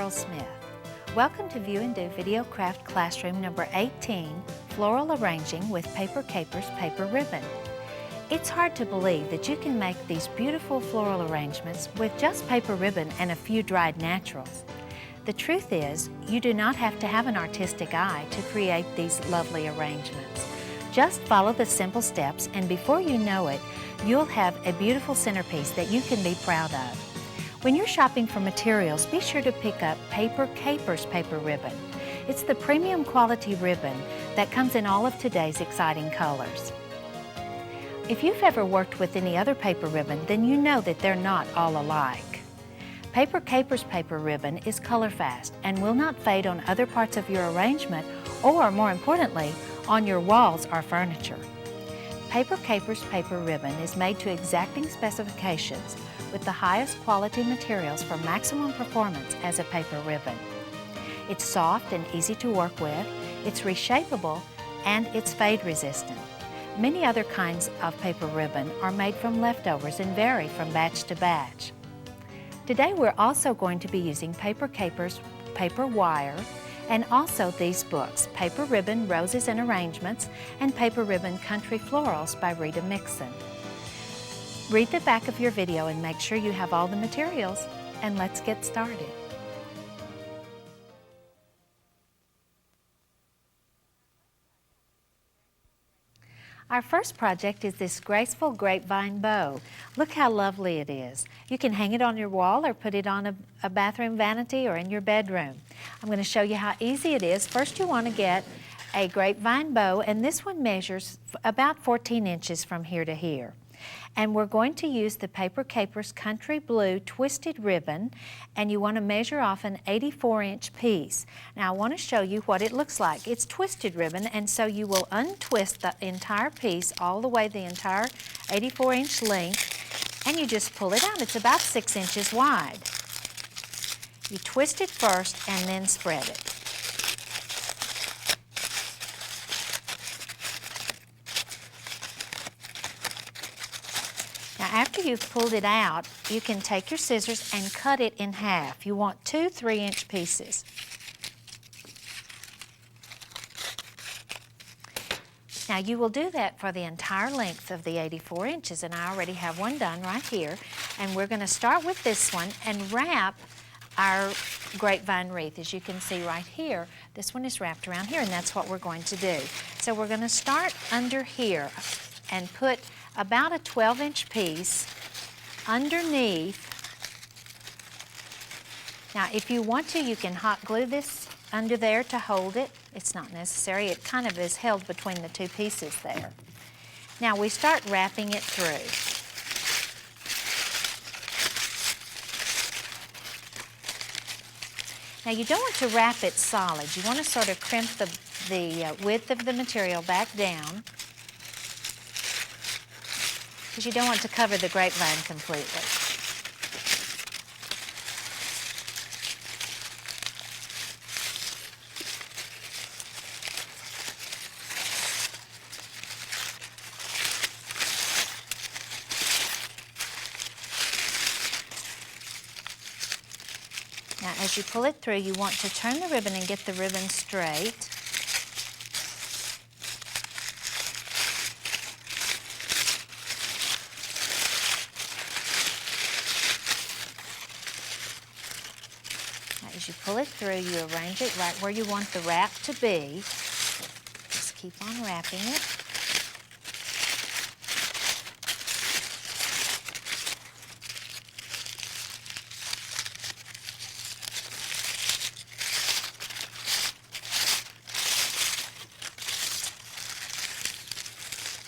Cheryl Smith. Welcome to View and Do Video Craft Classroom number 18, Floral Arranging with Paper Capers Paper Ribbon. It's hard to believe that you can make these beautiful floral arrangements with just paper ribbon and a few dried naturals. The truth is, you do not have to have an artistic eye to create these lovely arrangements. Just follow the simple steps, and before you know it, you'll have a beautiful centerpiece that you can be proud of. When you're shopping for materials, be sure to pick up Paper Capers Paper Ribbon. It's the premium quality ribbon that comes in all of today's exciting colors. If you've ever worked with any other paper ribbon, then you know that they're not all alike. Paper Capers Paper Ribbon is color fast and will not fade on other parts of your arrangement or, more importantly, on your walls or furniture. Paper Capers Paper Ribbon is made to exacting specifications with the highest quality materials for maximum performance as a paper ribbon. It's soft and easy to work with, it's reshapeable, and it's fade resistant. Many other kinds of paper ribbon are made from leftovers and vary from batch to batch. Today we're also going to be using Paper Capers Paper Wire and also these books, Paper Ribbon Roses and Arrangements and Paper Ribbon Country Florals by Rita Mixon. Read the back of your video and make sure you have all the materials, and let's get started. Our first project is this graceful grapevine bow. Look how lovely it is. You can hang it on your wall or put it on a bathroom vanity or in your bedroom. I'm going to show you how easy it is. First you want to get a grapevine bow, and this one measures about 14 inches from here to here. And we're going to use the Paper Capers Country Blue Twisted Ribbon, and you want to measure off an 84-inch piece. Now I want to show you what it looks like. It's twisted ribbon, and so you will untwist the entire piece all the way the entire 84-inch length, and you just pull it out. It's about 6 inches wide. You twist it first and then spread it. Now after you've pulled it out, you can take your scissors and cut it in half. You want 2 3-inch pieces. Now you will do that for the entire length of the 84 inches, and I already have one done right here. And we're going to start with this one and wrap our grapevine wreath. As you can see right here, this one is wrapped around here, and that's what we're going to do. So we're going to start under here and put about a 12-inch piece underneath. Now if you want to, you can hot glue this under there to hold it. It's not necessary. It kind of is held between the two pieces there. Now we start wrapping it through. Now you don't want to wrap it solid. You want to sort of crimp the width of the material back down, because you don't want to cover the grapevine completely. Now as you pull it through, you want to turn the ribbon and get the ribbon straight. As you pull it through, you arrange it right where you want the wrap to be. Just keep on wrapping it.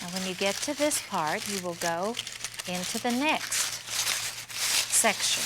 Now when you get to this part, you will go into the next section.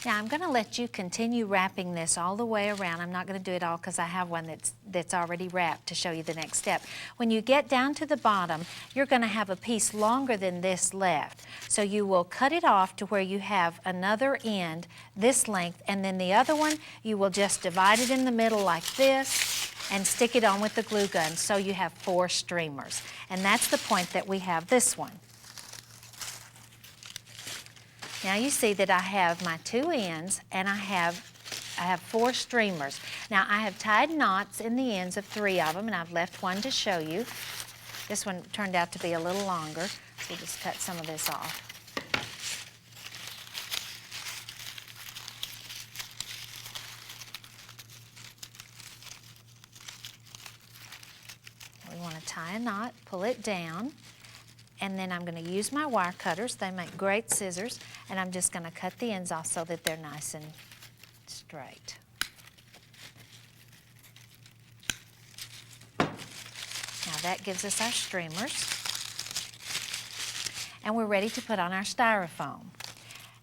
Now I'm going to let you continue wrapping this all the way around. I'm not going to do it all because I have one that's already wrapped to show you the next step. When you get down to the bottom, you're going to have a piece longer than this left. So you will cut it off to where you have another end this length, and then the other one you will just divide it in the middle like this and stick it on with the glue gun so you have 4 streamers. And that's the point that we have this one. Now you see that I have my 2 ends and I have 4 streamers. Now I have tied knots in the ends of 3 of them, and I've left one to show you. This one turned out to be a little longer, so we'll just cut some of this off. We want to tie a knot, pull it down, and then I'm going to use my wire cutters. They make great scissors, and I'm just going to cut the ends off so that they're nice and straight. Now that gives us our streamers, and we're ready to put on our styrofoam.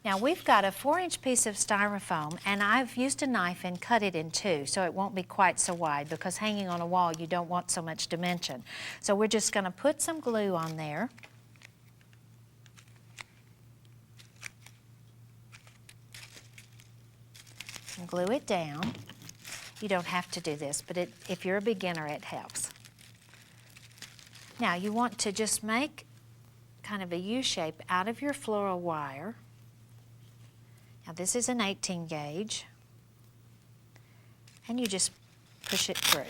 Now we've got a 4-inch piece of styrofoam, and I've used a knife and cut it in 2 so it won't be quite so wide, because hanging on a wall you don't want so much dimension. So we're just going to put some glue on there. And glue it down. You don't have to do this, but if you're a beginner, it helps. Now you want to just make kind of a U shape out of your floral wire. Now this is an 18 gauge, and you just push it through.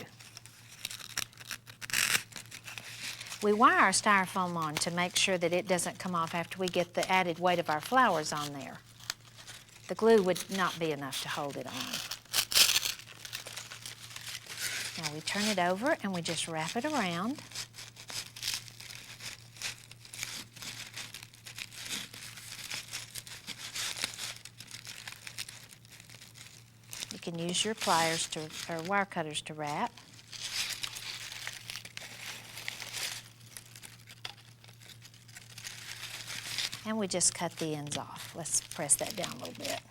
We wire our styrofoam on to make sure that it doesn't come off after we get the added weight of our flowers on there. The glue would not be enough to hold it on. Now we turn it over and we just wrap it around. You can use your pliers or wire cutters to wrap. And we just cut the ends off. Let's press that down a little bit.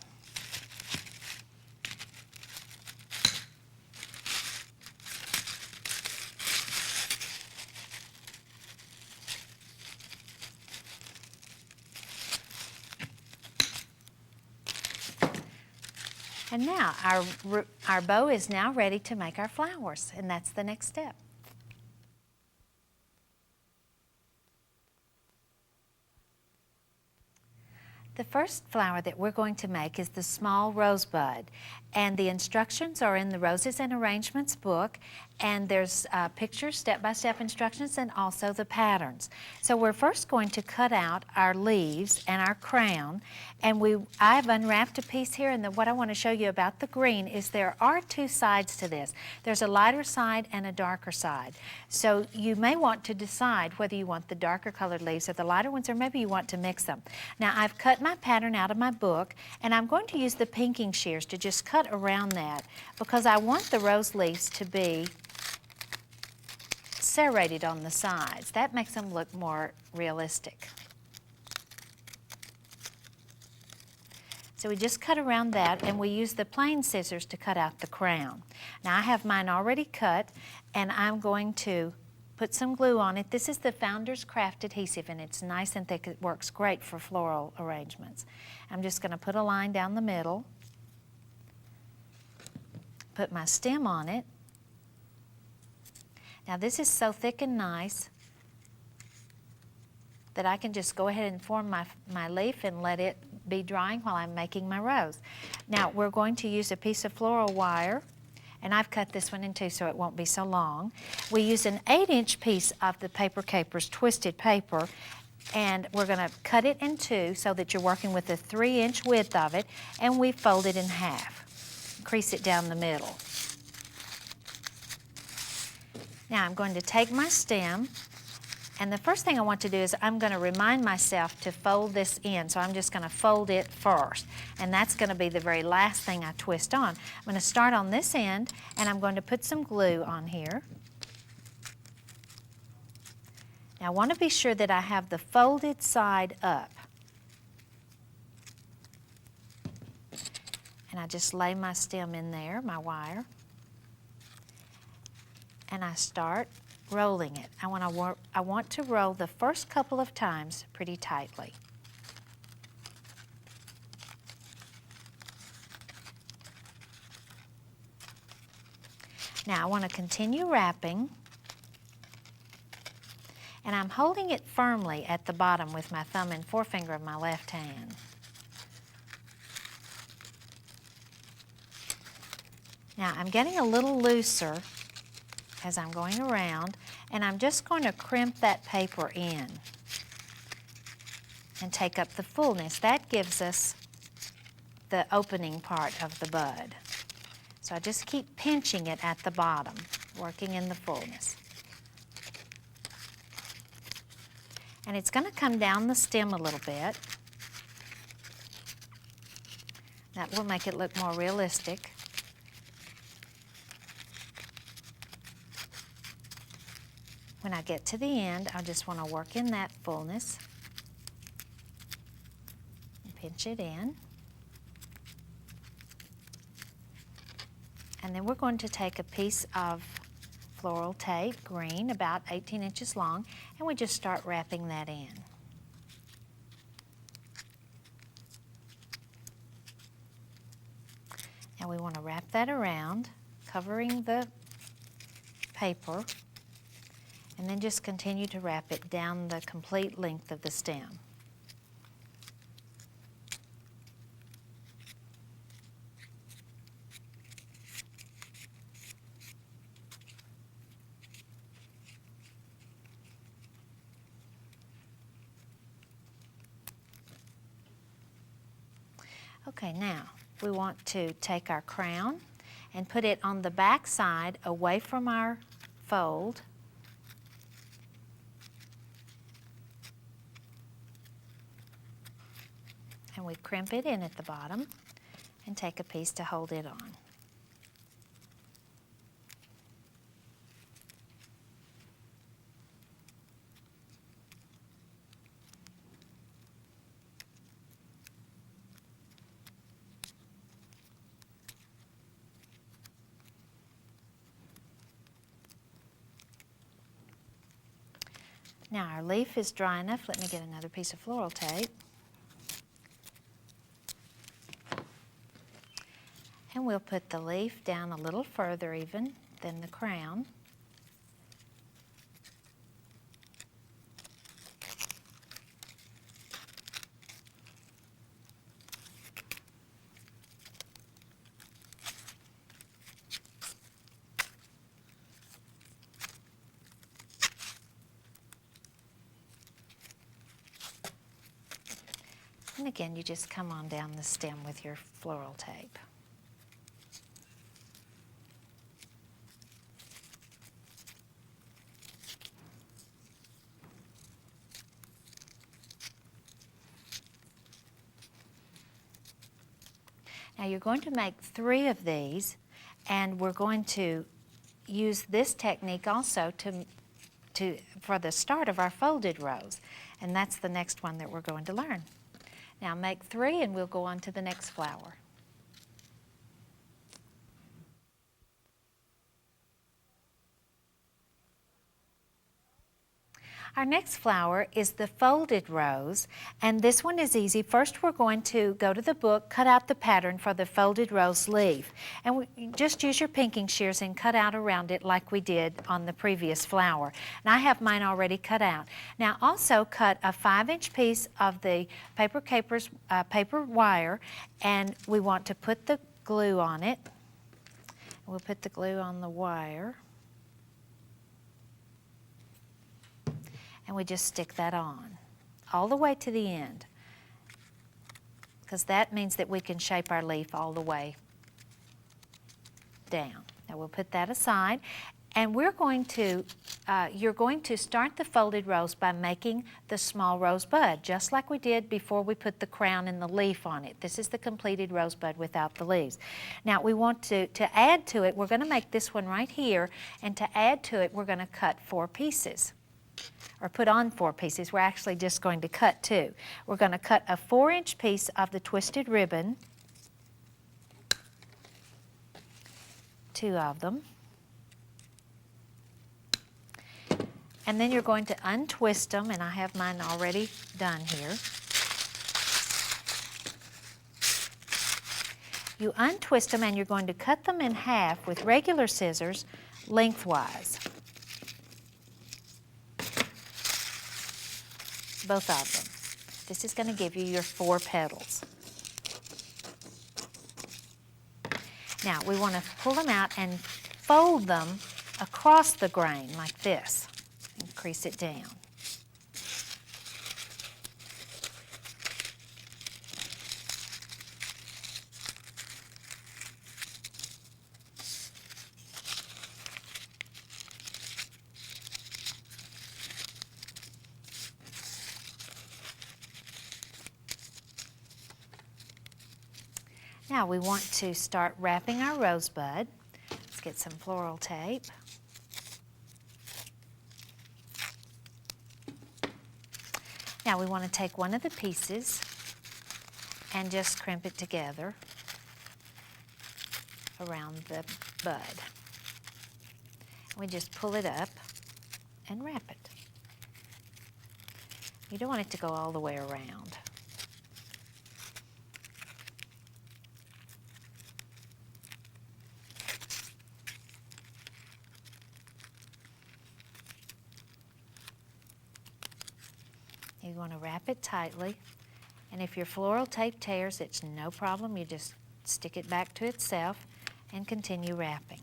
And now our bow is now ready to make our flowers, and that's the next step. The first flower that we're going to make is the small rosebud, and the instructions are in the Roses and Arrangements book, and there's pictures, step-by-step instructions, and also the patterns. So we're first going to cut out our leaves and our crown, and I've unwrapped a piece here, and what I want to show you about the green is there are 2 sides to this. There's a lighter side and a darker side. So you may want to decide whether you want the darker colored leaves or the lighter ones, or maybe you want to mix them. Now I've cut my pattern out of my book, and I'm going to use the pinking shears to just cut around that, because I want the rose leaves to be serrated on the sides. That makes them look more realistic. So we just cut around that, and we use the plain scissors to cut out the crown. Now I have mine already cut, and I'm going to put some glue on it. This is the Founder's Craft adhesive, and it's nice and thick. It works great for floral arrangements. I'm just going to put a line down the middle, put my stem on it. Now this is so thick and nice that I can just go ahead and form my leaf and let it be drying while I'm making my rose. Now we're going to use a piece of floral wire, and I've cut this one in 2 so it won't be so long. We use an 8-inch piece of the Paper Capers twisted paper, and we're going to cut it in 2 so that you're working with a 3-inch width of it, and we fold it in half. Crease it down the middle. Now I'm going to take my stem, and the first thing I want to do is I'm going to remind myself to fold this in, so I'm just going to fold it first, and that's going to be the very last thing I twist on. I'm going to start on this end, and I'm going to put some glue on here. Now I want to be sure that I have the folded side up. And I just lay my stem in there, my wire, and I start rolling it. I want to roll the first couple of times pretty tightly. Now I want to continue wrapping, and I'm holding it firmly at the bottom with my thumb and forefinger of my left hand. Now I'm getting a little looser as I'm going around, and I'm just going to crimp that paper in and take up the fullness. That gives us the opening part of the bud. So I just keep pinching it at the bottom, working in the fullness. And it's going to come down the stem a little bit. That will make it look more realistic. When I get to the end, I just want to work in that fullness and pinch it in. And then we're going to take a piece of floral tape, green, about 18 inches long, and we just start wrapping that in. Now we want to wrap that around, covering the paper, and then just continue to wrap it down the complete length of the stem. Okay, now we want to take our crown and put it on the back side away from our fold. And we crimp it in at the bottom and take a piece to hold it on. Now our leaf is dry enough. Let me get another piece of floral tape. And we'll put the leaf down a little further even than the crown. And again, you just come on down the stem with your floral tape. Now you're going to make 3 of these, and we're going to use this technique also for the start of our folded rows, and that's the next one that we're going to learn. Now make 3 and we'll go on to the next flower. Our next flower is the folded rose, and this one is easy. First we're going to go to the book, cut out the pattern for the folded rose leaf, and just use your pinking shears and cut out around it like we did on the previous flower. And I have mine already cut out. Now also cut a 5-inch piece of the paper capers paper wire, and we want to put the glue on it. We'll put the glue on the wire. And we just stick that on all the way to the end, because that means that we can shape our leaf all the way down. Now we'll put that aside, and we're going to, you're going to start the folded rose by making the small rosebud, just like we did before we put the crown and the leaf on it. This is the completed rosebud without the leaves. Now we want to add to it, we're going to make this one right here, and to add to it we're going to cut 4 pieces. Or put on 4 pieces. We're actually just going to cut 2. We're going to cut a 4-inch piece of the twisted ribbon, 2 of them. And then you're going to untwist them, and I have mine already done here. You untwist them and you're going to cut them in half with regular scissors lengthwise. Both of them. This is going to give you your 4 petals. Now we want to pull them out and fold them across the grain like this and crease it down. Now we want to start wrapping our rosebud. Let's get some floral tape. Now we want to take one of the pieces and just crimp it together around the bud. We just pull it up and wrap it. You don't want it to go all the way around. You want to wrap it tightly, and if your floral tape tears, it's no problem. You just stick it back to itself and continue wrapping.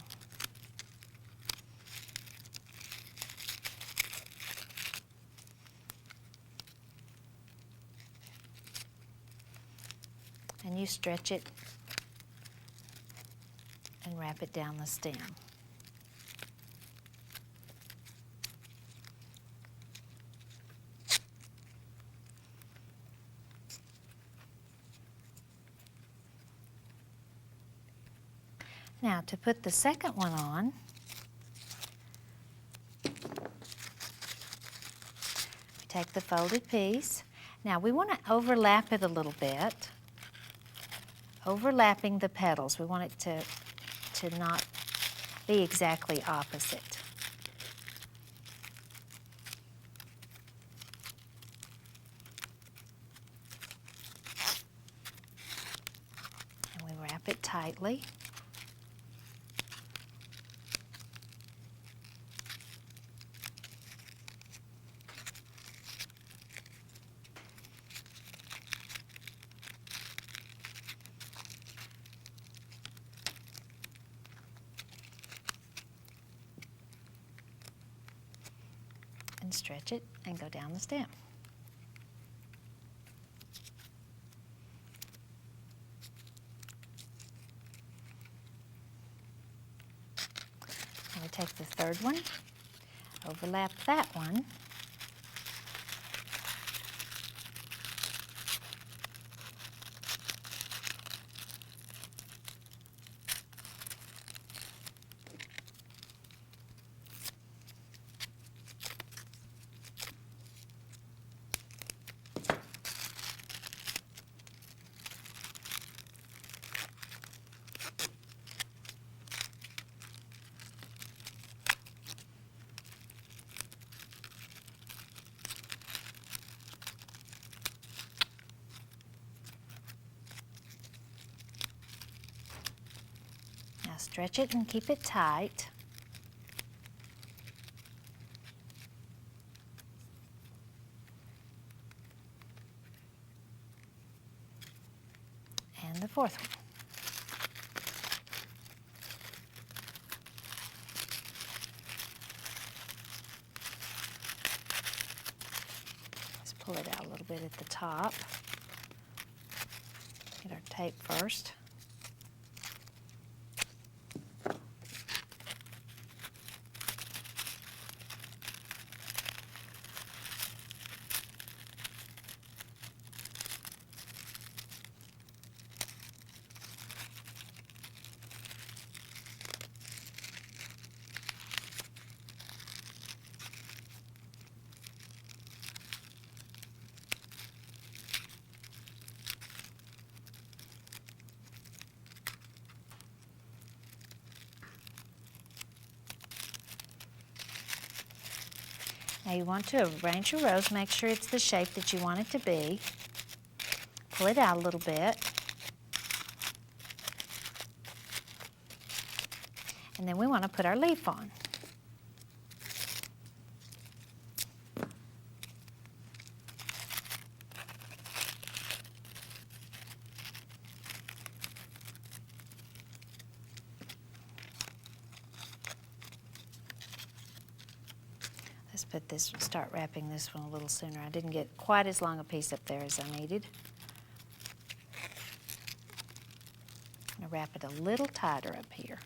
And you stretch it and wrap it down the stem. Now to put the second one on, we take the folded piece. Now we want to overlap it a little bit, overlapping the petals. We want it to not be exactly opposite. And we wrap it tightly. And stretch it and go down the stem. And we take the third one, overlap that one, stretch it and keep it tight. And the fourth one. Let's pull it out a little bit at the top. Get our tape first. Now you want to arrange your rose, make sure it's the shape that you want it to be. Pull it out a little bit. And then we want to put our leaf on. Let's put this, start wrapping this one a little sooner. I didn't get quite as long a piece up there as I needed. I'm going to wrap it a little tighter up here.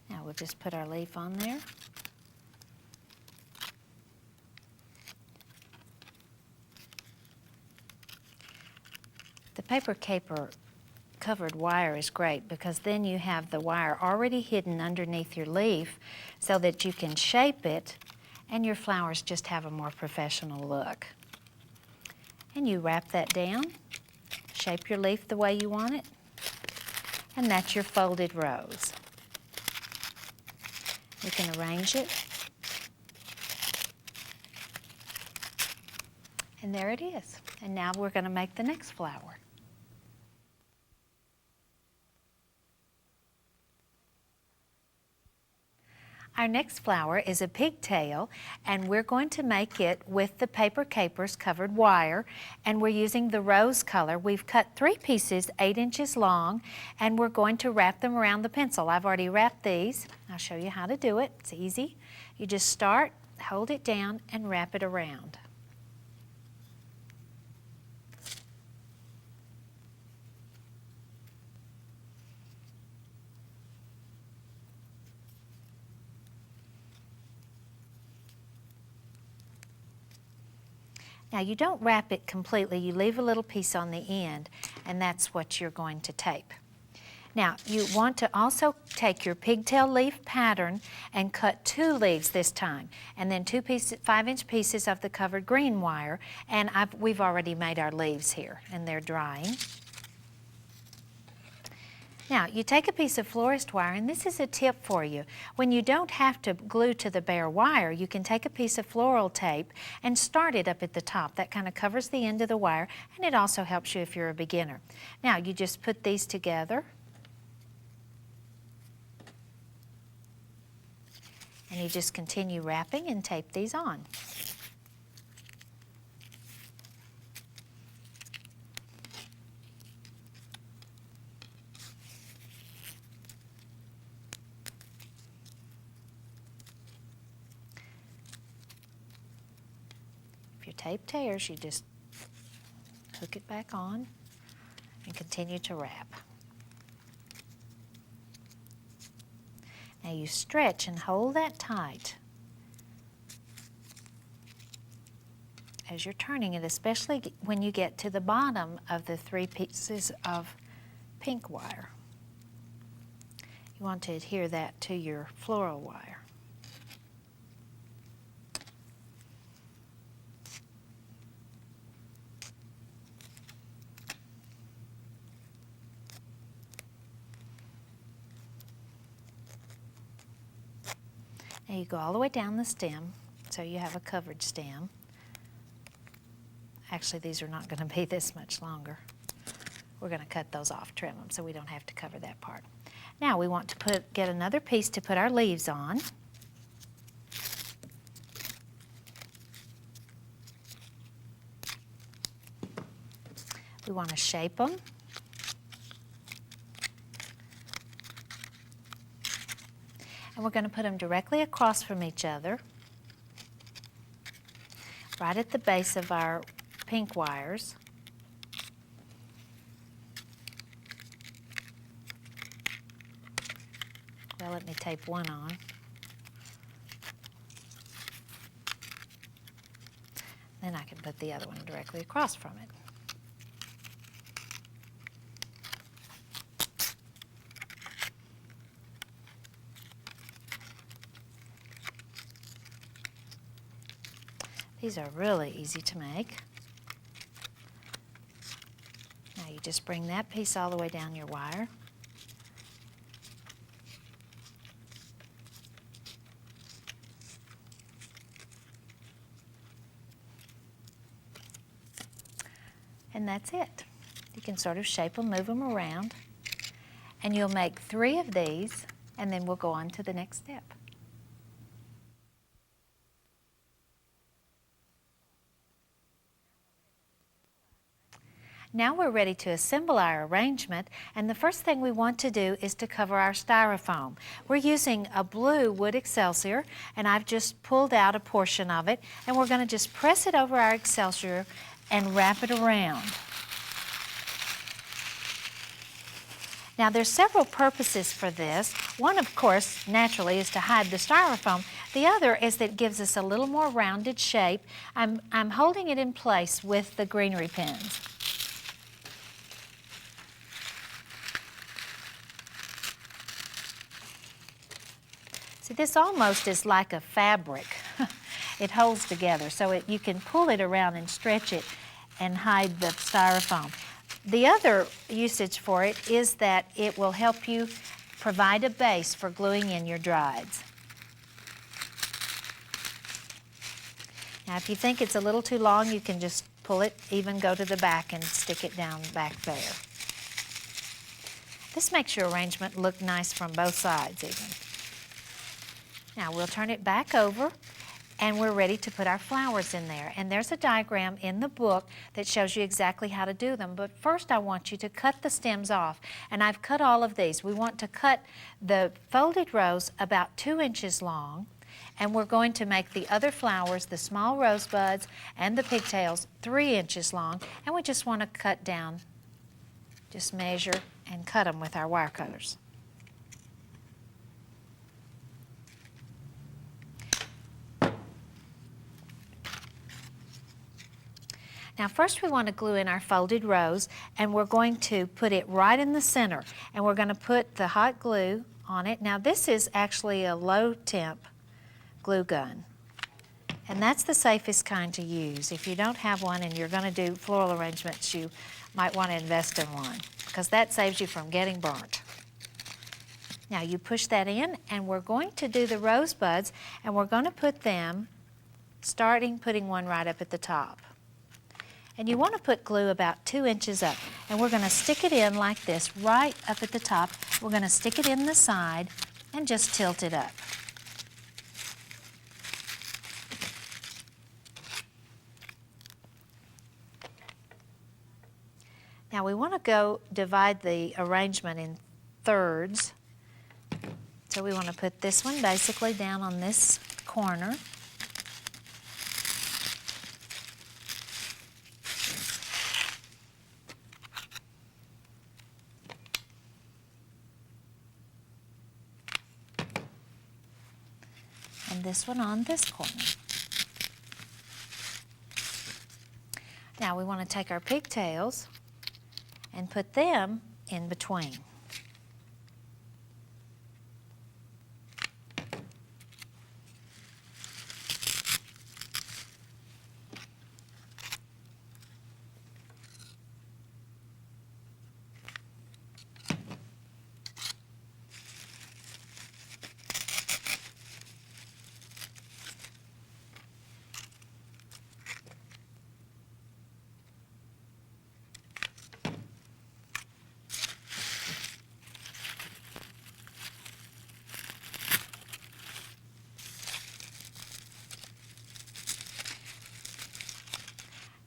Now we'll just put our leaf on there. The paper caper covered wire is great because then you have the wire already hidden underneath your leaf so that you can shape it and your flowers just have a more professional look. And you wrap that down, shape your leaf the way you want it, and that's your folded rose. You can arrange it. And there it is. And now we're going to make the next flower. Our next flower is a pigtail, and we're going to make it with the paper capers covered wire, and we're using the rose color. We've cut 3 pieces 8 inches long, and we're going to wrap them around the pencil. I've already wrapped these. I'll show you how to do it. It's easy. You just start, hold it down, and wrap it around. Now you don't wrap it completely, you leave a little piece on the end, and that's what you're going to tape. Now you want to also take your pigtail leaf pattern and cut 2 leaves this time, and then 2 5-inch pieces of the covered green wire, and we've already made our leaves here, and they're drying. Now, you take a piece of florist wire, and this is a tip for you. When you don't have to glue to the bare wire, you can take a piece of floral tape and start it up at the top. That kind of covers the end of the wire, and it also helps you if you're a beginner. Now, you just put these together, and you just continue wrapping and tape these on. Your tape tears, you just hook it back on and continue to wrap. Now you stretch and hold that tight as you're turning it, especially when you get to the bottom of the 3 pieces of pink wire. You want to adhere that to your floral wire. Now you go all the way down the stem, so you have a covered stem. Actually, these are not going to be this much longer. We're going to cut those off, trim them, so we don't have to cover that part. Now we want to get another piece to put our leaves on. We want to shape them. And we're going to put them directly across from each other, right at the base of our pink wires. Well, let me tape one on. Then I can put the other one directly across from it. These are really easy to make. Now you just bring that piece all the way down your wire. And that's it. You can sort of shape them, move them around, and you'll make 3 of these, and then we'll go on to the next step. Now we're ready to assemble our arrangement, and the first thing we want to do is to cover our styrofoam. We're using a blue wood excelsior, and I've just pulled out a portion of it, and we're going to just press it over our excelsior and wrap it around. Now there's several purposes for this. One, of course, naturally, is to hide the styrofoam. The other is that it gives us a little more rounded shape. I'm holding it in place with the greenery pins. See, this almost is like a fabric. It holds together, so you can pull it around and stretch it and hide the styrofoam. The other usage for it is that it will help you provide a base for gluing in your drieds. Now, if you think it's a little too long, you can just pull it, even go to the back and stick it down back there. This makes your arrangement look nice from both sides even. Now we'll turn it back over, and we're ready to put our flowers in there. And there's a diagram in the book that shows you exactly how to do them. But first I want you to cut the stems off. And I've cut all of these. We want to cut the folded rows about 2 inches long. And we're going to make the other flowers, the small rosebuds and the pigtails, 3 inches long. And we just want to cut down, just measure and cut them with our wire cutters. Now first we want to glue in our folded rows, and we're going to put it right in the center, and we're going to put the hot glue on it. Now this is actually a low temp glue gun, and that's the safest kind to use. If you don't have one and you're going to do floral arrangements, you might want to invest in one, because that saves you from getting burnt. Now you push that in, and we're going to do the rosebuds, and we're going to put them, putting one right up at the top. And you want to put glue about 2 inches up. And we're going to stick it in like this, right up at the top. We're going to stick it in the side and just tilt it up. Now we want to divide the arrangement in thirds. So we want to put this one basically down on this corner. And this one on this corner. Now we want to take our pigtails and put them in between.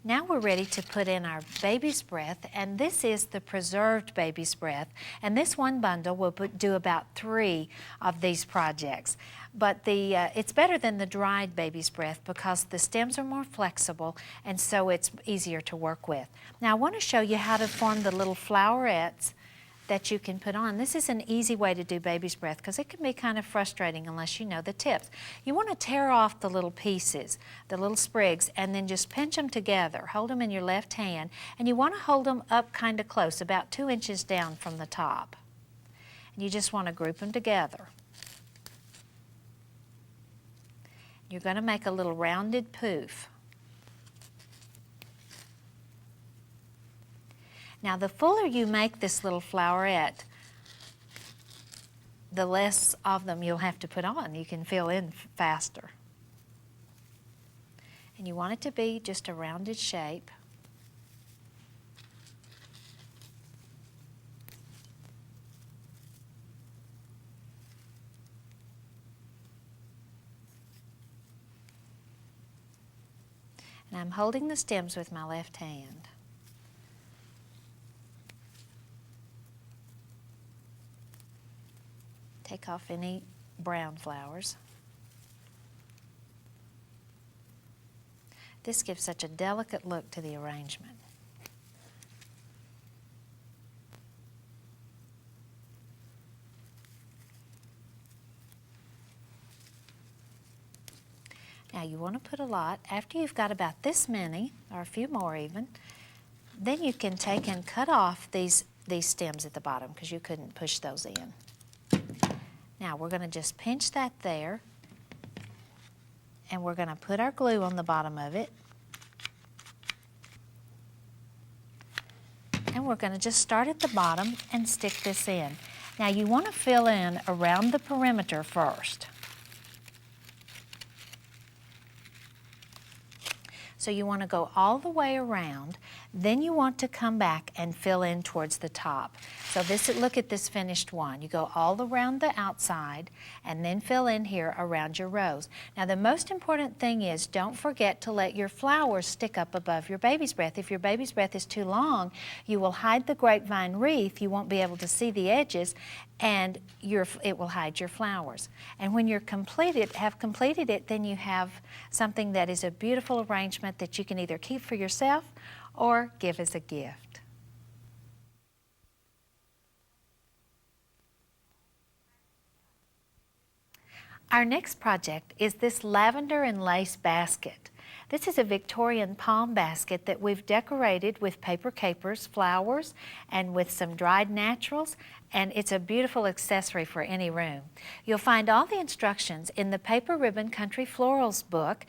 Now we're ready to put in our baby's breath, and this is the preserved baby's breath. And this one bundle will do about 3 of these projects. But it's better than the dried baby's breath because the stems are more flexible, and so it's easier to work with. Now I want to show you how to form the little flowerets that you can put on. This is an easy way to do baby's breath because it can be kind of frustrating unless you know the tips. You want to tear off the little pieces, the little sprigs, and then just pinch them together. Hold them in your left hand, and you want to hold them up kind of close, about 2 inches down from the top. And you just want to group them together. You're going to make a little rounded poof. Now the fuller you make this little flowerette, the less of them you'll have to put on. You can fill in faster. And you want it to be just a rounded shape. And I'm holding the stems with my left hand. Take off any brown flowers. This gives such a delicate look to the arrangement. Now you want to put a lot. After you've got about this many, or a few more even, then you can take and cut off these stems at the bottom because you couldn't push those in. Now we're going to just pinch that there, and we're going to put our glue on the bottom of it. And we're going to just start at the bottom and stick this in. Now you want to fill in around the perimeter first. So you want to go all the way around, then you want to come back and fill in towards the top. So look at this finished one. You go all around the outside and then fill in here around your rose. Now the most important thing is don't forget to let your flowers stick up above your baby's breath. If your baby's breath is too long, you will hide the grapevine wreath. You won't be able to see the edges, and it will hide your flowers. And when you're have completed it, then you have something that is a beautiful arrangement that you can either keep for yourself or give as a gift. Our next project is this lavender and lace basket. This is a Victorian palm basket that we've decorated with paper capers, flowers, and with some dried naturals, and it's a beautiful accessory for any room. You'll find all the instructions in the Paper Ribbon Country Florals book,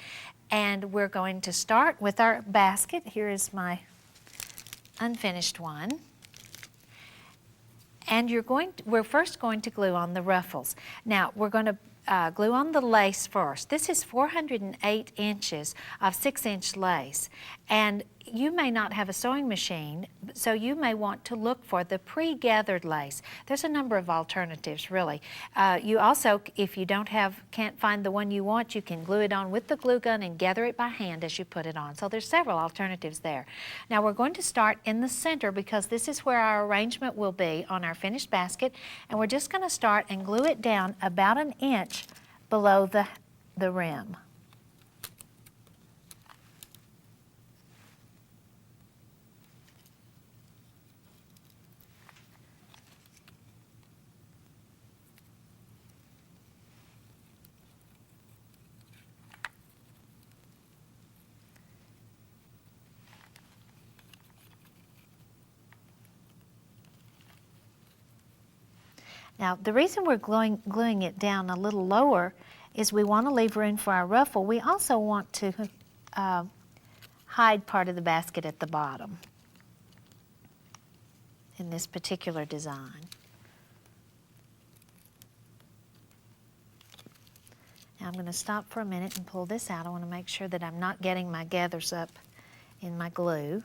and we're going to start with our basket. Here is my unfinished one. And we're first going to glue on the ruffles. Now we're going to glue on the lace first. This is 408 inches of 6-inch lace, and you may not have a sewing machine, so you may want to look for the pre-gathered lace. There's a number of alternatives, really. You also, if you can't find the one you want, you can glue it on with the glue gun and gather it by hand as you put it on. So there's several alternatives there. Now we're going to start in the center because this is where our arrangement will be on our finished basket, and we're just going to start and glue it down about 1 inch below the rim. Now, the reason we're gluing it down a little lower is we want to leave room for our ruffle. We also want to hide part of the basket at the bottom in this particular design. Now I'm going to stop for a minute and pull this out. I want to make sure that I'm not getting my gathers up in my glue.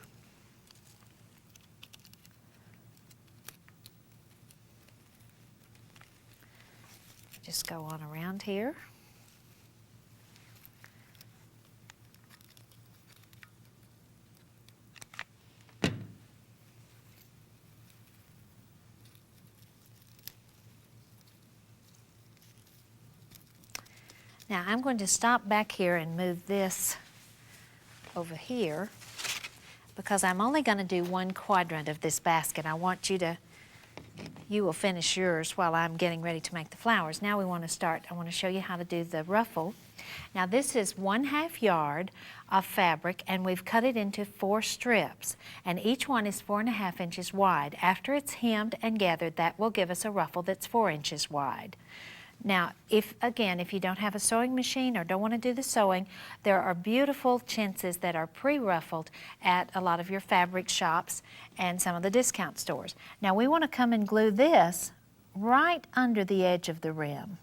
Just go on around here. Now I'm going to stop back here and move this over here because I'm only going to do one quadrant of this basket. I want you will finish yours while I'm getting ready to make the flowers. Now we want to start. I want to show you how to do the ruffle. Now this is 1/2 yard of fabric, and we've cut it into 4 strips, and each one is 4.5 inches wide. After it's hemmed and gathered, that will give us a ruffle that's 4 inches wide. Now, if you don't have a sewing machine or don't want to do the sewing, there are beautiful chintzes that are pre-ruffled at a lot of your fabric shops and some of the discount stores. Now, we want to come and glue this right under the edge of the rim.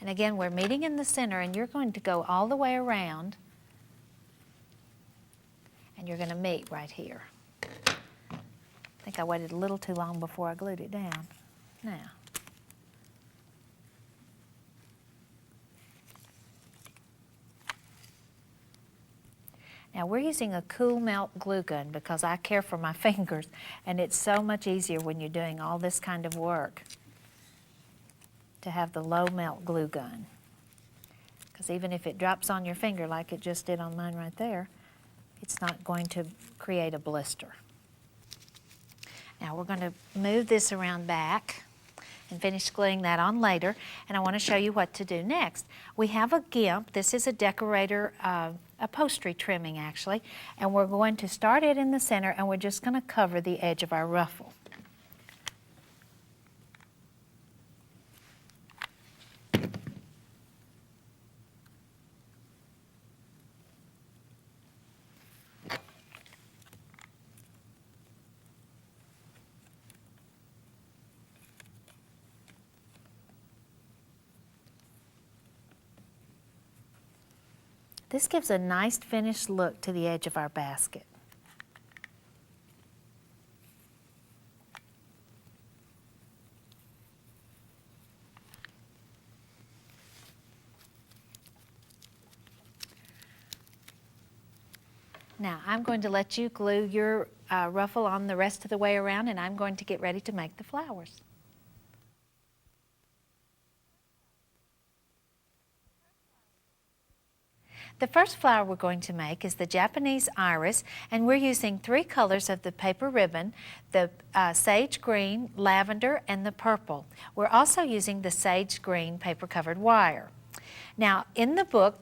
And again, we're meeting in the center, and you're going to go all the way around, and you're going to meet right here. I think I waited a little too long before I glued it down. Now. Now we're using a cool melt glue gun because I care for my fingers, and it's so much easier when you're doing all this kind of work to have the low melt glue gun. Because even if it drops on your finger like it just did on mine right there, it's not going to create a blister. Now we're going to move this around back and finish gluing that on later, and I want to show you what to do next. We have a GIMP. This is a decorator upholstery trimming actually, and we're going to start it in the center, and we're just going to cover the edge of our ruffle. This gives a nice finished look to the edge of our basket. Now I'm going to let you glue your ruffle on the rest of the way around, and I'm going to get ready to make the flowers. The first flower we're going to make is the Japanese iris, and we're using 3 colors of the paper ribbon, the sage green, lavender, and the purple. We're also using the sage green paper covered wire. Now in the book,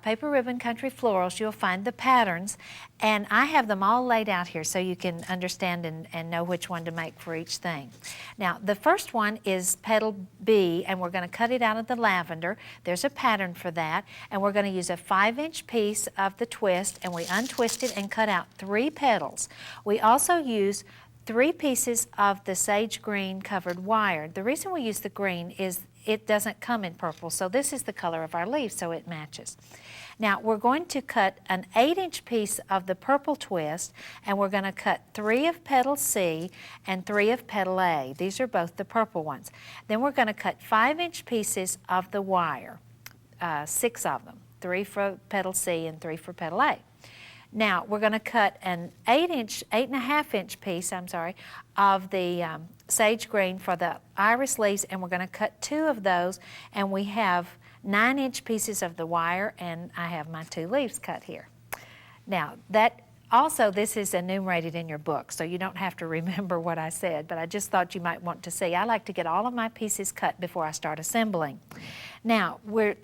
Paper Ribbon Country Florals, you'll find the patterns, and I have them all laid out here so you can understand and know which one to make for each thing. Now the first one is petal B, and we're going to cut it out of the lavender. There's a pattern for that, and we're going to use a 5-inch piece of the twist, and we untwist it and cut out 3 petals. We also use 3 pieces of the sage green covered wire. The reason we use the green is it doesn't come in purple, so this is the color of our leaf, so it matches. Now we're going to cut an 8-inch piece of the purple twist, and we're going to cut 3 of petal C and 3 of petal A. These are both the purple ones. Then we're going to cut 5-inch pieces of the wire, 6 of them, 3 for petal C and 3 for petal A. Now we're going to cut an 8.5-inch piece, of the sage green for the iris leaves, and we're going to cut 2 of those, and we have 9-inch pieces of the wire, and I have my 2 leaves cut here. Now this is enumerated in your book, so you don't have to remember what I said, but I just thought you might want to see. I like to get all of my pieces cut before I start assembling. Now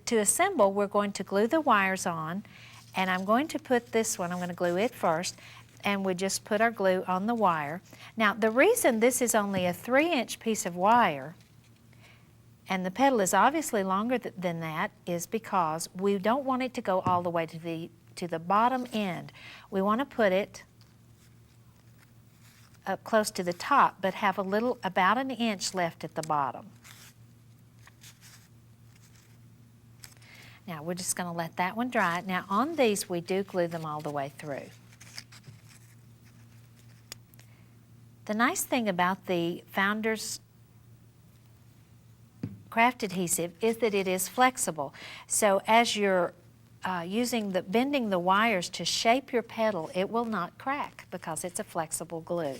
to assemble, we're going to glue the wires on, and I'm going to put this one, I'm going to glue it first, and we just put our glue on the wire. Now the reason this is only a 3-inch piece of wire, and the petal is obviously longer than that, is because we don't want it to go all the way to the bottom end. We want to put it up close to the top, but have about an inch left at the bottom. Now we're just going to let that one dry. Now on these we do glue them all the way through. The nice thing about the Founder's craft adhesive is that it is flexible. So as you're bending the wires to shape your petal, it will not crack because it's a flexible glue.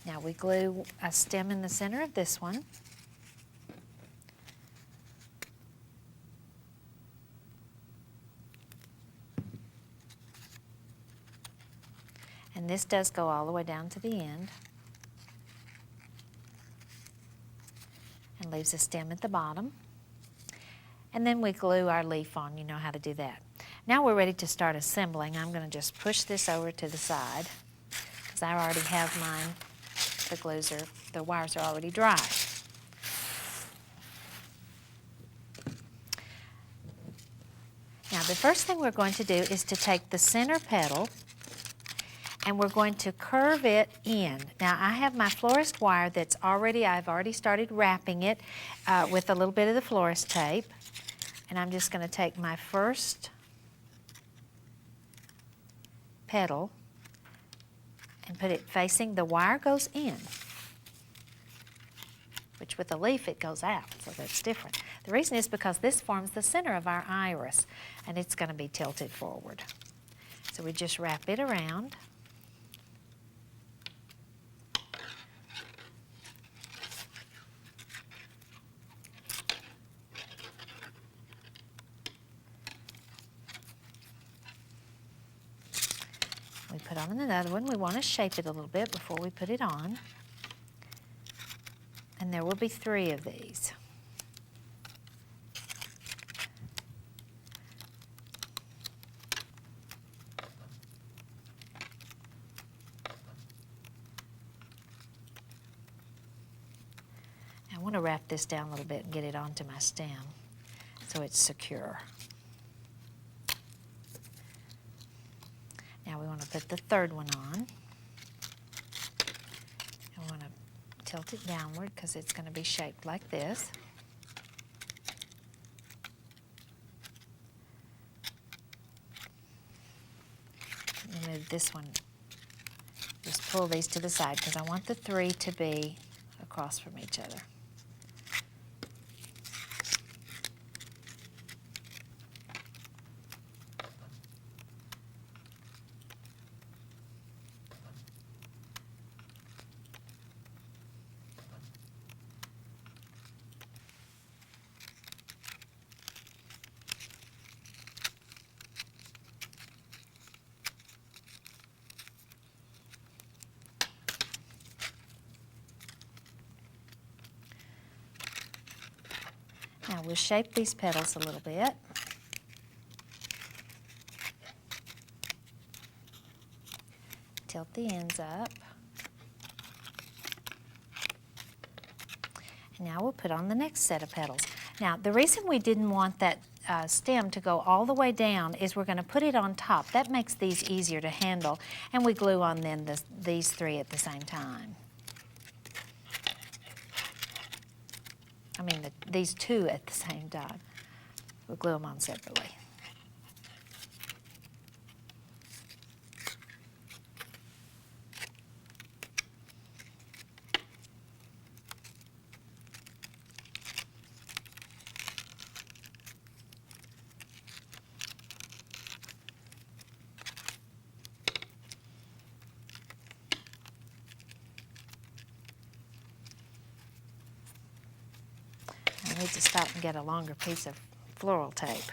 Now we glue a stem in the center of this one. And this does go all the way down to the end. And leaves a stem at the bottom. And then we glue our leaf on. You know how to do that. Now we're ready to start assembling. I'm going to just push this over to the side because I already have mine. The wires are already dry. Now the first thing we're going to do is to take the center petal and we're going to curve it in. Now I have my florist wire that's I've already started wrapping it with a little bit of the florist tape. And I'm just going to take my first petal and put it facing, the wire goes in, which with a leaf it goes out, so that's different. The reason is because this forms the center of our iris and it's going to be tilted forward. So we just wrap it around. We put on another one. We want to shape it a little bit before we put it on. And there will be 3 of these. I want to wrap this down a little bit and get it onto my stem so it's secure. Now we want to put the 3rd one on. I want to tilt it downward because it's going to be shaped like this. Move this one. Just pull these to the side because I want the 3 to be across from each other. Now we'll shape these petals a little bit. Tilt the ends up. And now we'll put on the next set of petals. Now the reason we didn't want that stem to go all the way down is we're going to put it on top. That makes these easier to handle. And we glue on then these 3 at the same time. I mean these 2 at the same time. We'll glue them on separately. I need to stop and get a longer piece of floral tape.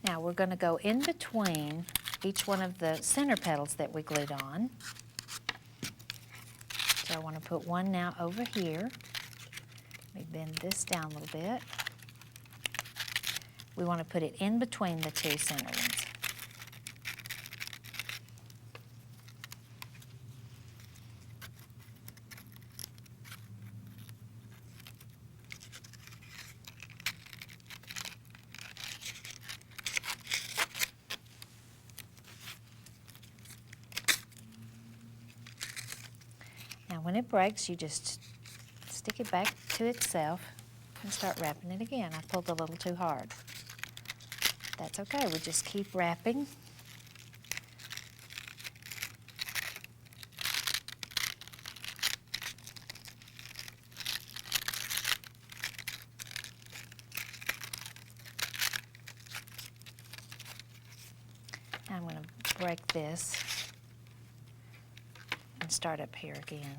Now we're going to go in between each one of the center petals that we glued on. So I want to put one now over here. Let me bend this down a little bit. We want to put it in between the 2 center ones. Now when it breaks, you just stick it back to itself and start wrapping it again. I pulled a little too hard. That's okay, we just keep wrapping. Now I'm going to break this and start up here again.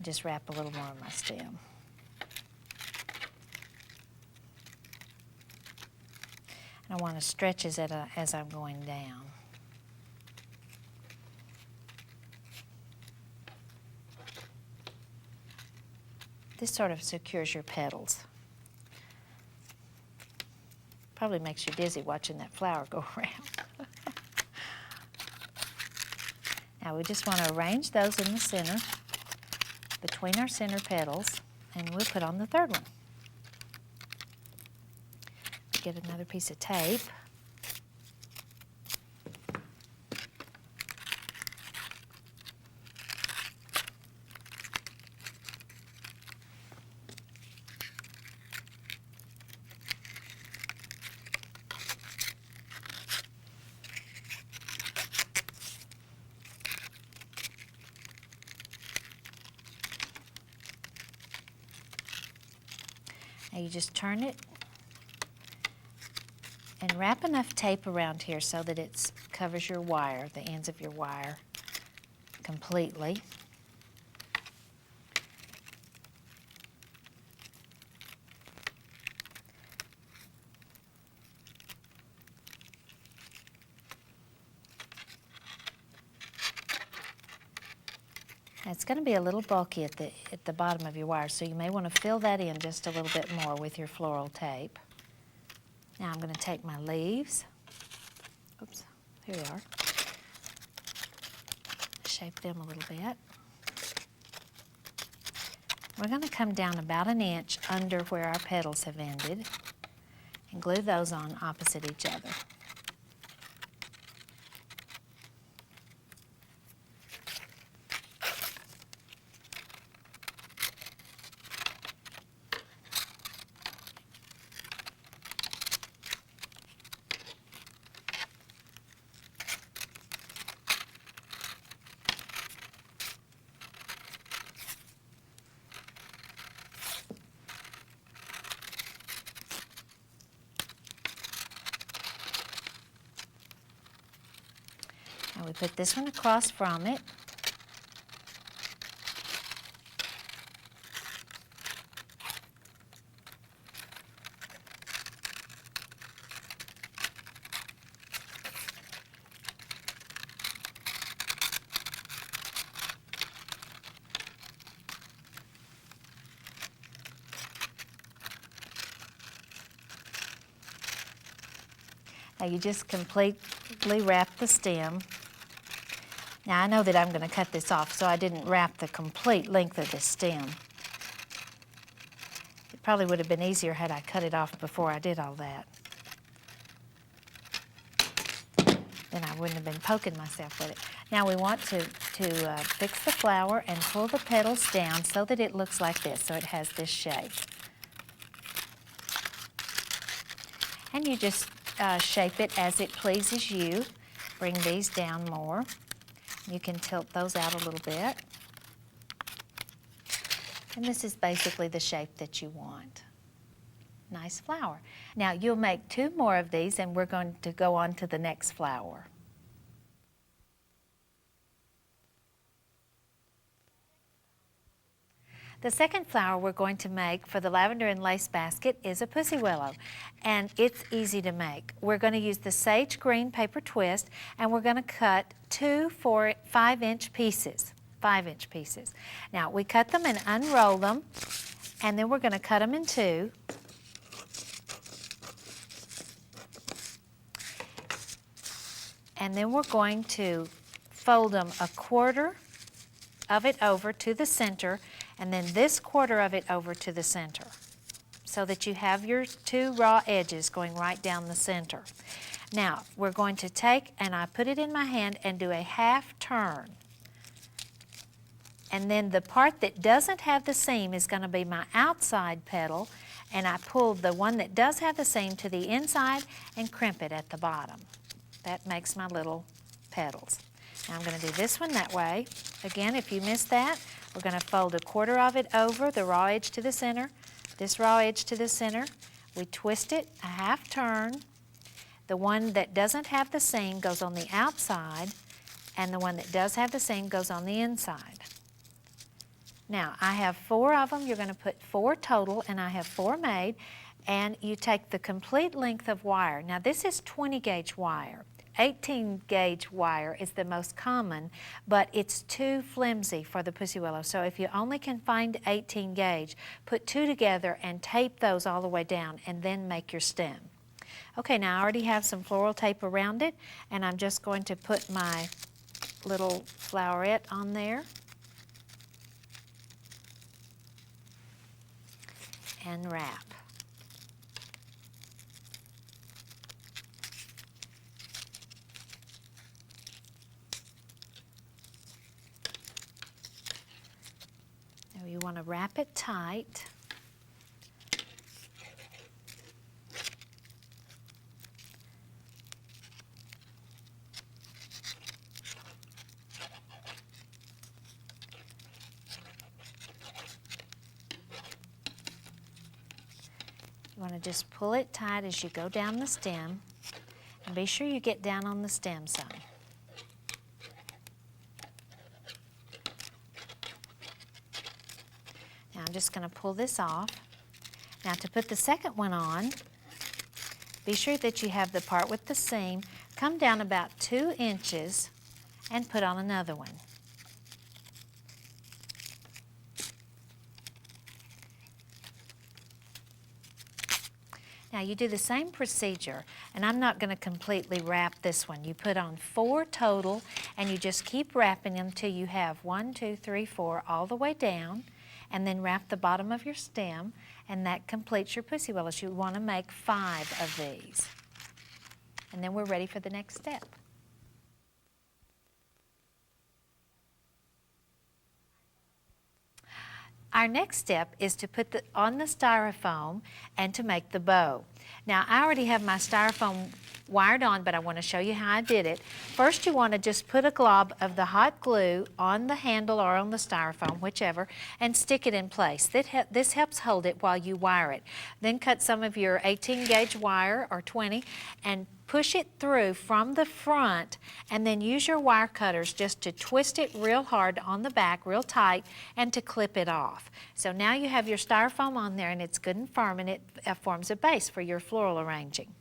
Just wrap a little more on my stem. And I want to stretch as I'm going down. This sort of secures your petals. Probably makes you dizzy watching that flower go around. Now we just want to arrange those in the center, between our center petals, and we'll put on the third one. Get another piece of tape. Now you just turn it and wrap enough tape around here so that it covers your wire, the ends of your wire, completely. Now it's going to be a little bulky at the bottom of your wire, so you may want to fill that in just a little bit more with your floral tape. Now I'm going to take my leaves. Oops, here we are. Shape them a little bit. We're going to come down about an inch under where our petals have ended and glue those on opposite each other. Now we put this one across from it. Now you just completely wrap the stem. Now I know that I'm going to cut this off, so I didn't wrap the complete length of the stem. It probably would have been easier had I cut it off before I did all that. Then I wouldn't have been poking myself with it. Now we want to fix the flower and pull the petals down so that it looks like this, so it has this shape. And you just shape it as it pleases you. Bring these down more. You can tilt those out a little bit. And this is basically the shape that you want. Nice flower. Now you'll make 2 more of these and we're going to go on to the next flower. The second flower we're going to make for the lavender and lace basket is a pussy willow, and it's easy to make. We're going to use the sage green paper twist, and we're going to cut 2 5-inch pieces. 5-inch pieces. Now we cut them and unroll them, and then we're going to cut them in 2. And then we're going to fold them 1/4 of it over to the center, and then this 1/4 of it over to the center, so that you have your 2 raw edges going right down the center. Now, we're going to take, and I put it in my hand and do a half turn. And then the part that doesn't have the seam is going to be my outside petal, and I pull the one that does have the seam to the inside and crimp it at the bottom. That makes my little petals. Now I'm going to do this one that way. Again, if you missed that, we're going to fold 1/4 of it over, the raw edge to the center, this raw edge to the center. We twist it a half turn. The one that doesn't have the seam goes on the outside, and the one that does have the seam goes on the inside. Now, I have 4 of them. You're going to put 4 total, and I have 4 made. And you take the complete length of wire. Now, this is 20 gauge wire. 18 gauge wire is the most common, but it's too flimsy for the pussy willow. So if you only can find 18 gauge, put two together and tape those all the way down and then make your stem. Okay, now I already have some floral tape around it, and I'm just going to put my little flowerette on there and wrap. Now you want to wrap it tight. You want to just pull it tight as you go down the stem, and be sure you get down on the stem some. Now I'm just going to pull this off. Now to put the second one on, be sure that you have the part with the seam. Come down about 2 inches and put on another one. Now you do the same procedure, and I'm not going to completely wrap this one. You put on 4 total, and you just keep wrapping them till you have 1, 2, 3, 4 all the way down, and then wrap the bottom of your stem, and that completes your pussy willows. You want to make 5 of these. And then we're ready for the next step. Our next step is to put on the styrofoam and to make the bow. Now I already have my styrofoam wired on, but I want to show you how I did it. First you want to just put a glob of the hot glue on the handle or on the styrofoam, whichever, and stick it in place. This helps hold it while you wire it. Then cut some of your 18 gauge wire or 20 and push it through from the front, and then use your wire cutters just to twist it real hard on the back, real tight, and to clip it off. So now you have your styrofoam on there, and it's good and firm, and it forms a base for your floral arranging.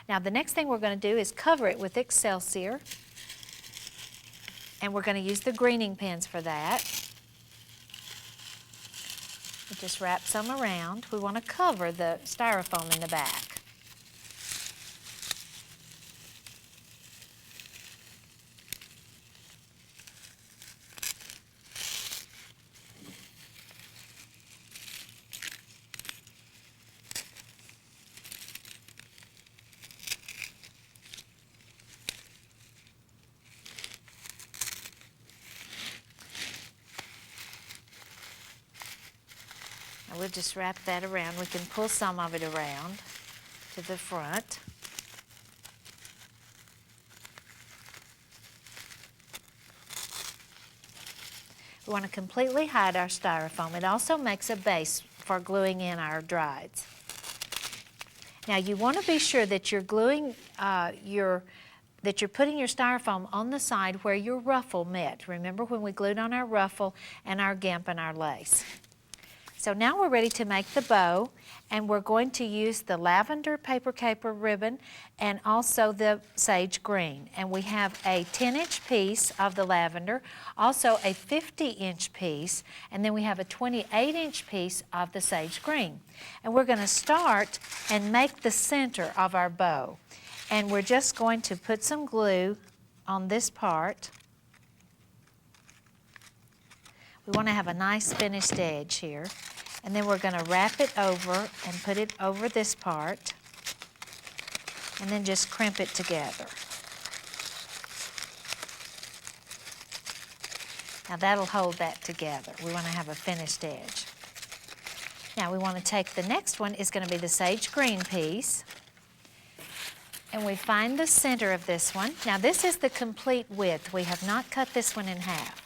Now the next thing we're going to do is cover it with Excelsior, and we're going to use the greening pins for that. We just wrap some around. We want to cover the styrofoam in the back. We'll just wrap that around. We can pull some of it around to the front. We want to completely hide our styrofoam. It also makes a base for gluing in our drieds. Now you want to be sure that you're gluing that you're putting your styrofoam on the side where your ruffle met. Remember when we glued on our ruffle and our gimp and our lace. So now we're ready to make the bow, and we're going to use the lavender paper caper ribbon and also the sage green. And we have a 10-inch piece of the lavender, also a 50-inch piece, and then we have a 28-inch piece of the sage green. And we're going to start and make the center of our bow. And we're just going to put some glue on this part. We want to have a nice finished edge here. And then we're going to wrap it over and put it over this part. And then just crimp it together. Now that'll hold that together. We want to have a finished edge. Now we want to take the next one, is going to be the sage green piece. And we find the center of this one. Now this is the complete width. We have not cut this one in half.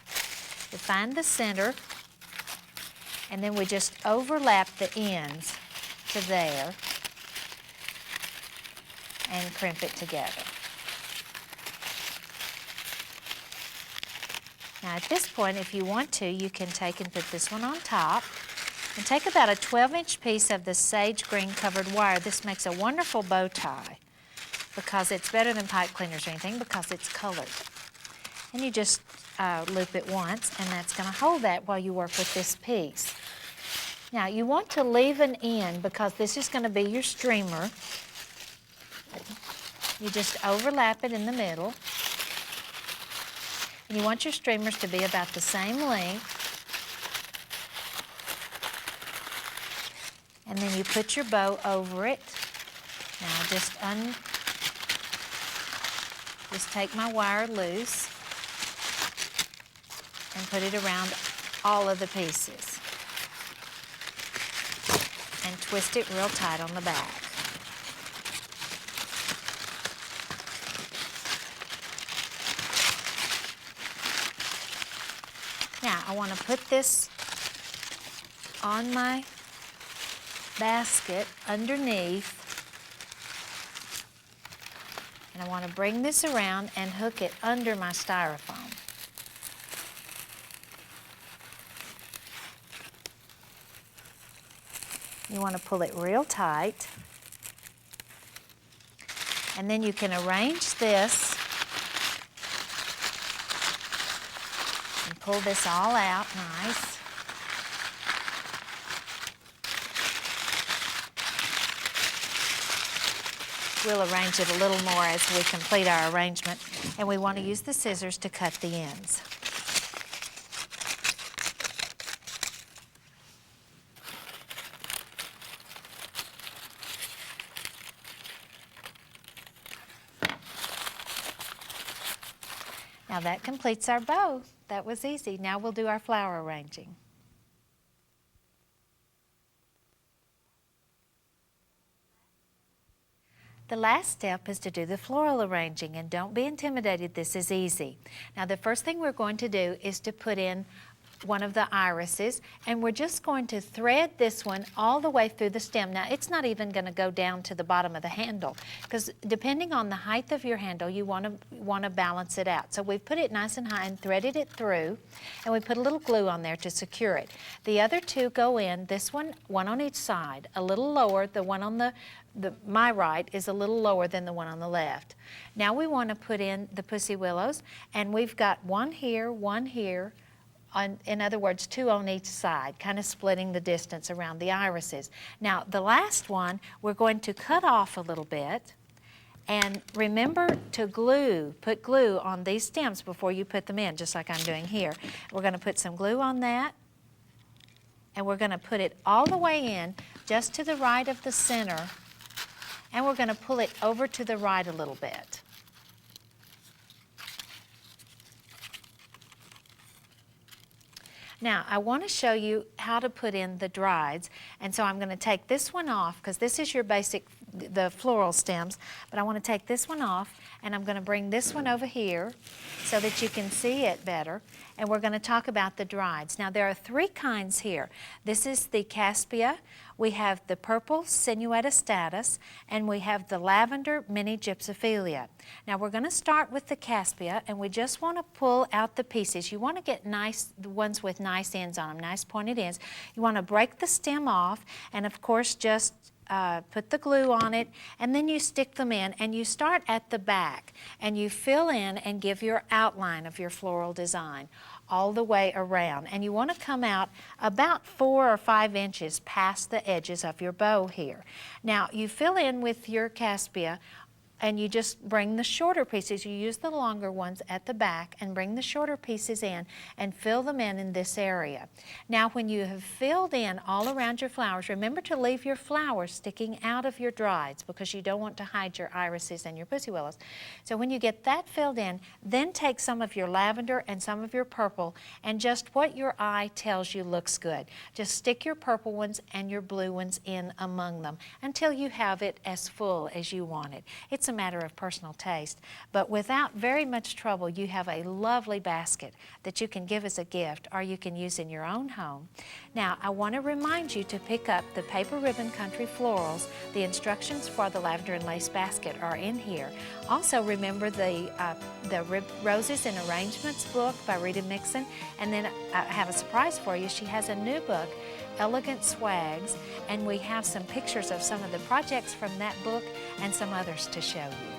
We find the center, and then we just overlap the ends to there and crimp it together. Now at this point, if you want to, you can take and put this one on top and take about a 12-inch piece of the sage green covered wire. This makes a wonderful bow tie. because it's better than pipe cleaners or anything because it's colored. And you just loop it once, and that's going to hold that while you work with this piece. Now you want to leave an end because this is going to be your streamer. You just overlap it in the middle. And you want your streamers to be about the same length. And then you put your bow over it. Now just take my wire loose and put it around all of the pieces. And twist it real tight on the back. Now I want to put this on my basket underneath, and I want to bring this around and hook it under my styrofoam. You want to pull it real tight, and then you can arrange this and pull this all out nice. We'll arrange it a little more as we complete our arrangement, and we want to use the scissors to cut the ends. Now that completes our bow. That was easy. Now we'll do our flower arranging. The last step is to do the floral arranging, and don't be intimidated, this is easy. Now the first thing we're going to do is to put in one of the irises, and we're just going to thread this one all the way through the stem. Now it's not even going to go down to the bottom of the handle, because depending on the height of your handle, you want to balance it out. So we've put it nice and high and threaded it through, and we put a little glue on there to secure it. The other two go in, this one on each side, a little lower. The one on my right is a little lower than the one on the left. Now we want to put in the pussy willows, and we've got one here, in other words, two on each side, kind of splitting the distance around the irises. Now the last one, we're going to cut off a little bit, and remember to put glue on these stems before you put them in, just like I'm doing here. We're going to put some glue on that, and we're going to put it all the way in, just to the right of the center, and we're going to pull it over to the right a little bit. Now, I want to show you how to put in the drieds, and so I'm going to take this one off, because this is your basic, the floral stems, but I want to take this one off, and I'm going to bring this one over here so that you can see it better, and we're going to talk about the drieds. Now, there are three kinds here. This is the Caspia, we have the purple Sinuetta status, and we have the lavender mini gypsophilia. Now we're going to start with the Caspia, and we just want to pull out the pieces. You want to get the ones with nice ends on them, nice pointed ends. You want to break the stem off, and of course just put the glue on it, and then you stick them in, and you start at the back, and you fill in and give your outline of your floral design all the way around. And you want to come out about 4 or 5 inches past the edges of your bow here. Now you fill in with your Caspia, and you just bring the shorter pieces. You use the longer ones at the back and bring the shorter pieces in and fill them in this area. Now when you have filled in all around your flowers, remember to leave your flowers sticking out of your drieds, because you don't want to hide your irises and your pussy willows. So when you get that filled in, then take some of your lavender and some of your purple, and just what your eye tells you looks good. Just stick your purple ones and your blue ones in among them until you have it as full as you want it. It's a matter of personal taste, but without very much trouble, you have a lovely basket that you can give as a gift, or you can use in your own home. Now, I want to remind you to pick up the Paper Ribbon Country Florals. The instructions for the lavender and lace basket are in here. Also, remember the Roses and Arrangements book by Rita Mixon, and then I have a surprise for you. She has a new book, Elegant Swags, and we have some pictures of some of the projects from that book and some others to show you.